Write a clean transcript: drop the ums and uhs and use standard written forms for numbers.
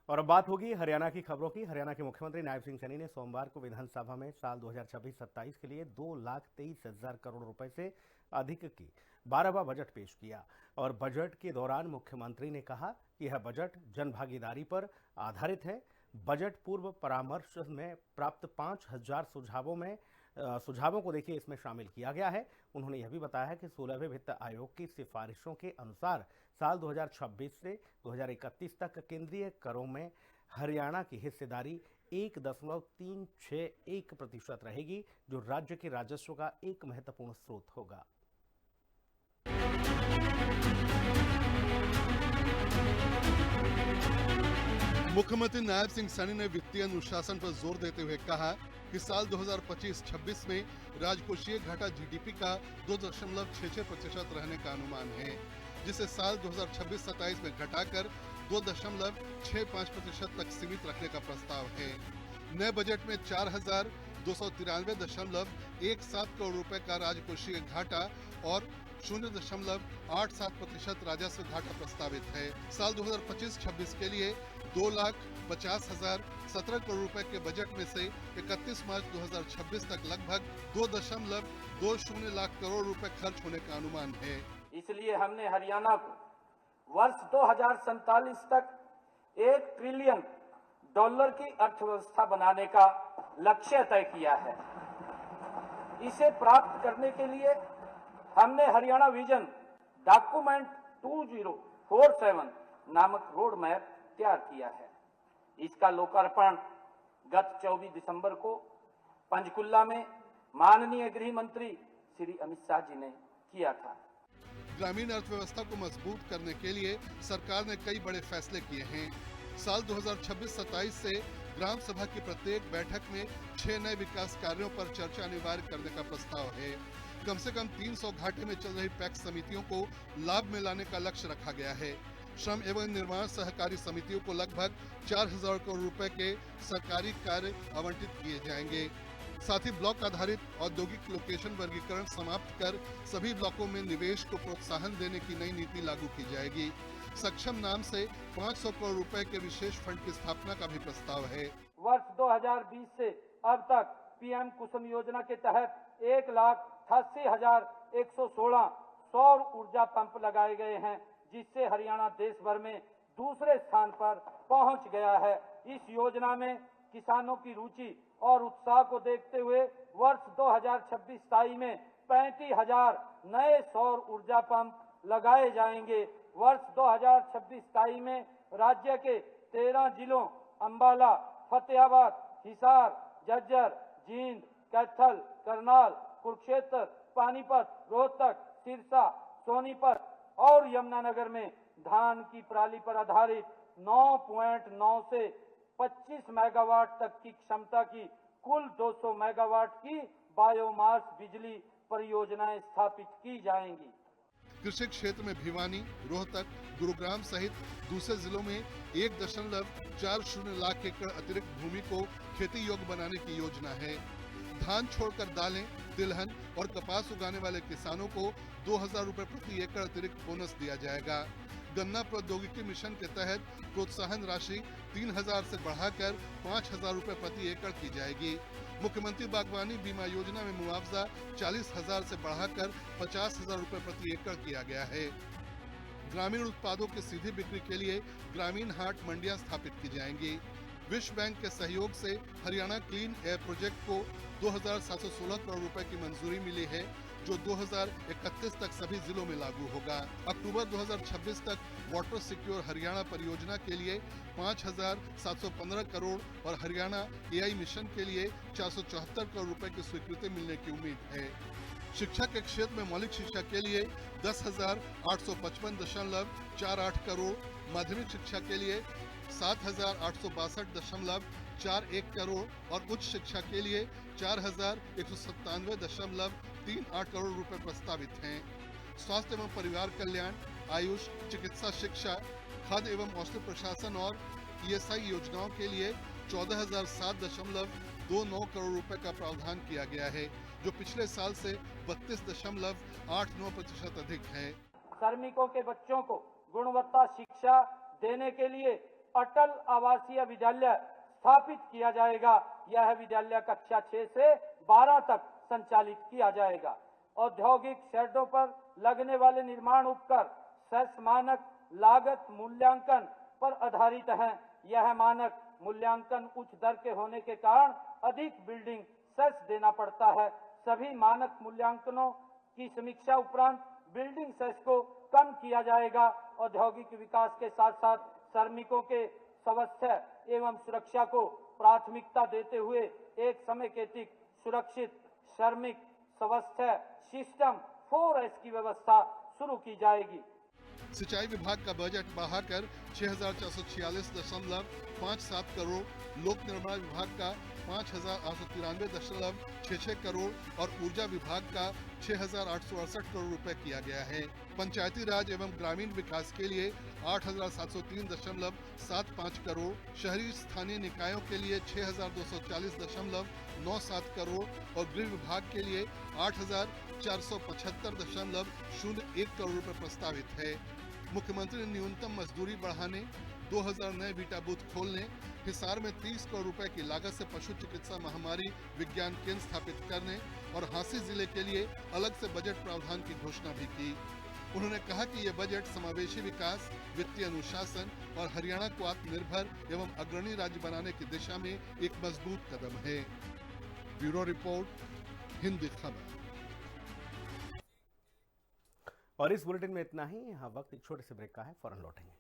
और अब बात होगी हरियाणा की खबरों की। हरियाणा के मुख्यमंत्री नायब सिंह सैनी ने सोमवार को विधानसभा में साल 2026-27 के लिए 2,23,000 करोड़ रुपए से अधिक की 12वां बजट पेश किया। और बजट के दौरान मुख्यमंत्री ने कहा कि यह बजट जनभागीदारी पर आधारित है। बजट पूर्व परामर्श में प्राप्त 5,000 सुझावों को देखिए इसमें शामिल किया गया है। उन्होंने यह भी बताया कि 16वें वित्त आयोग की सिफारिशों के अनुसार साल 2026 से 2031 तक केंद्रीय करों में हरियाणा की हिस्सेदारी 1.361% रहेगी, जो राज्य के राजस्व का एक महत्वपूर्ण स्रोत होगा। मुख्यमंत्री नायब सिंह सैनी ने वित्तीय अनुशासन पर जोर देते हुए कहा कि साल 2025-26 में राजकोषीय घाटा जीडीपी का 2.66% रहने का अनुमान है, जिसे साल 2026-27 में घटाकर 2.65% तक सीमित रखने का प्रस्ताव है। नए बजट में 4,293.17 करोड़ रुपए का राजकोषीय घाटा और 0.87% राजस्व घाटा प्रस्तावित है। साल 2025-26 के लिए 2,50,017 करोड़ रुपए के बजट में से 31 मार्च 2026 तक लगभग 2.20 लाख करोड़ रुपए खर्च होने का अनुमान है। इसलिए हमने हरियाणा को वर्ष 2047 तक $1 ट्रिलियन की अर्थव्यवस्था बनाने का लक्ष्य तय किया है। इसे प्राप्त करने के लिए हमने हरियाणा विजन डॉक्यूमेंट 2047 नामक रोड मैप तैयार किया है। इसका लोकार्पण गत 24 दिसंबर को पंचकुला में माननीय गृह मंत्री श्री अमित शाह जी ने किया था। ग्रामीण अर्थव्यवस्था को मजबूत करने के लिए सरकार ने कई बड़े फैसले किए हैं। साल 2026-27 से ग्राम सभा की प्रत्येक बैठक में 6 नए विकास कार्यों पर चर्चा अनिवार्य करने का प्रस्ताव है। कम से कम 300 घाटे में चल रही पैक्स समितियों को लाभ में लाने का लक्ष्य रखा गया है। श्रम एवं निर्माण सहकारी समितियों को लगभग 4,000 करोड़ रुपए के सरकारी कार्य आवंटित किए जाएंगे। साथ ही ब्लॉक आधारित औद्योगिक लोकेशन वर्गीकरण समाप्त कर सभी ब्लॉकों में निवेश को प्रोत्साहन देने की नई नीति लागू की जाएगी। सक्षम नाम से 500 करोड़ रुपए के विशेष फंड की स्थापना का भी प्रस्ताव है। वर्ष 2020 से अब तक पीएम कुसुम योजना के तहत 1,88,116 सौर ऊर्जा पंप लगाए गए हैं, जिससे हरियाणा देश भर में दूसरे स्थान पर पहुंच गया है। इस योजना में किसानों की रुचि और उत्साह को देखते हुए वर्ष 2026-27 में 35,000 नए सौर ऊर्जा पंप लगाए जाएंगे। वर्ष 2026-27 में राज्य के 13 जिलों अंबाला, फतेहाबाद, हिसार, झज्जर, जींद, कैथल, करनाल, कुरुक्षेत्र, पानीपत, रोहतक, सिरसा, सोनीपत और यमुनानगर में धान की पराली पर आधारित 9.9 से 25 मेगावाट तक की क्षमता की कुल 200 मेगावाट की बायोमास बिजली परियोजनाएं स्थापित की जाएंगी। कृषि क्षेत्र में भिवानी, रोहतक, गुरुग्राम सहित दूसरे जिलों में 1.40 लाख एकड़ अतिरिक्त भूमि को खेती योग्य बनाने की योजना है। धान छोड़कर दालें, तिलहन और कपास उगाने वाले किसानों को 2,000 रुपए प्रति एकड़ अतिरिक्त बोनस दिया जाएगा। गन्ना प्रौद्योगिकी मिशन के तहत प्रोत्साहन राशि 3,000 से बढ़ाकर 5,000 रुपए प्रति एकड़ की जाएगी। मुख्यमंत्री बागवानी बीमा योजना में मुआवजा 40,000 से बढ़ाकर 50,000 रुपए प्रति एकड़ किया गया है। ग्रामीण उत्पादों की सीधी बिक्री के लिए ग्रामीण हाट मंडियां स्थापित की जाएंगी। विश्व बैंक के सहयोग से हरियाणा क्लीन एयर प्रोजेक्ट को 2,716 करोड़ रुपए की मंजूरी मिली है, जो 2031 तक सभी जिलों में लागू होगा। अक्टूबर 2026 तक वाटर सिक्योर हरियाणा परियोजना के लिए 5,715 करोड़ और हरियाणा एआई मिशन के लिए 474 करोड़ रुपए की स्वीकृति मिलने की उम्मीद है। शिक्षा के क्षेत्र में मौलिक शिक्षा के लिए 10,855.48 करोड़, माध्यमिक शिक्षा के लिए 7,862.41 करोड़ और उच्च शिक्षा के लिए 4,197.38 करोड़ रुपए प्रस्तावित हैं। स्वास्थ्य एवं परिवार कल्याण, आयुष, चिकित्सा शिक्षा, खाद्य एवं औषधि प्रशासन और ईएसआई योजनाओं के लिए 14,007.29 करोड़ रुपए का प्रावधान किया गया है, जो पिछले साल से 32.89% अधिक है। श्रमिकों के बच्चों को गुणवत्ता शिक्षा देने के लिए अटल आवासीय विद्यालय स्थापित किया जाएगा। यह विद्यालय कक्षा 6 से 12 तक संचालित किया जाएगा। औद्योगिक शेडों पर लगने वाले निर्माण उपकर सेस मानक लागत मूल्यांकन पर आधारित हैं। यह मानक मूल्यांकन उच्च दर के होने के कारण अधिक बिल्डिंग सेस देना पड़ता है। सभी मानक मूल्यांकनों की समीक्षा उपरांत बिल्डिंग सेस को कम किया जाएगा। औद्योगिक विकास के साथ साथ श्रमिकों के स्वास्थ्य एवं सुरक्षा को प्राथमिकता देते हुए एक समेकित सुरक्षित श्रमिक स्वास्थ्य सिस्टम 4S की व्यवस्था शुरू की जाएगी। सिंचाई विभाग का बजट बढ़ाकर 6,446.57 करोड़, लोक निर्माण विभाग का 5,893.66 करोड़ और ऊर्जा विभाग का 6,868 करोड़ रुपए किया गया है। पंचायती राज एवं ग्रामीण विकास के लिए 8,703.75 करोड़, शहरी स्थानीय निकायों के लिए 6,240.97 करोड़ और गृह विभाग के लिए 8,475.01 करोड़ रुपए प्रस्तावित है। मुख्यमंत्री ने न्यूनतम मजदूरी बढ़ाने, 2000 नए बीटा बूथ खोलने, हिसार में 30 करोड़ रुपए की लागत से पशु चिकित्सा महामारी विज्ञान केंद्र स्थापित करने और हांसी जिले के लिए अलग से बजट प्रावधान की घोषणा भी की। उन्होंने कहा कि यह बजट समावेशी विकास, वित्तीय अनुशासन और हरियाणा को आत्मनिर्भर एवं अग्रणी राज्य बनाने की दिशा में एक मजबूत कदम है। ब्यूरो रिपोर्ट, हिंदी खबर। और इस बुलेटिन में इतना ही। यहाँ वक्त एक छोटे से ब्रेक का है, फौरन लौटेंगे।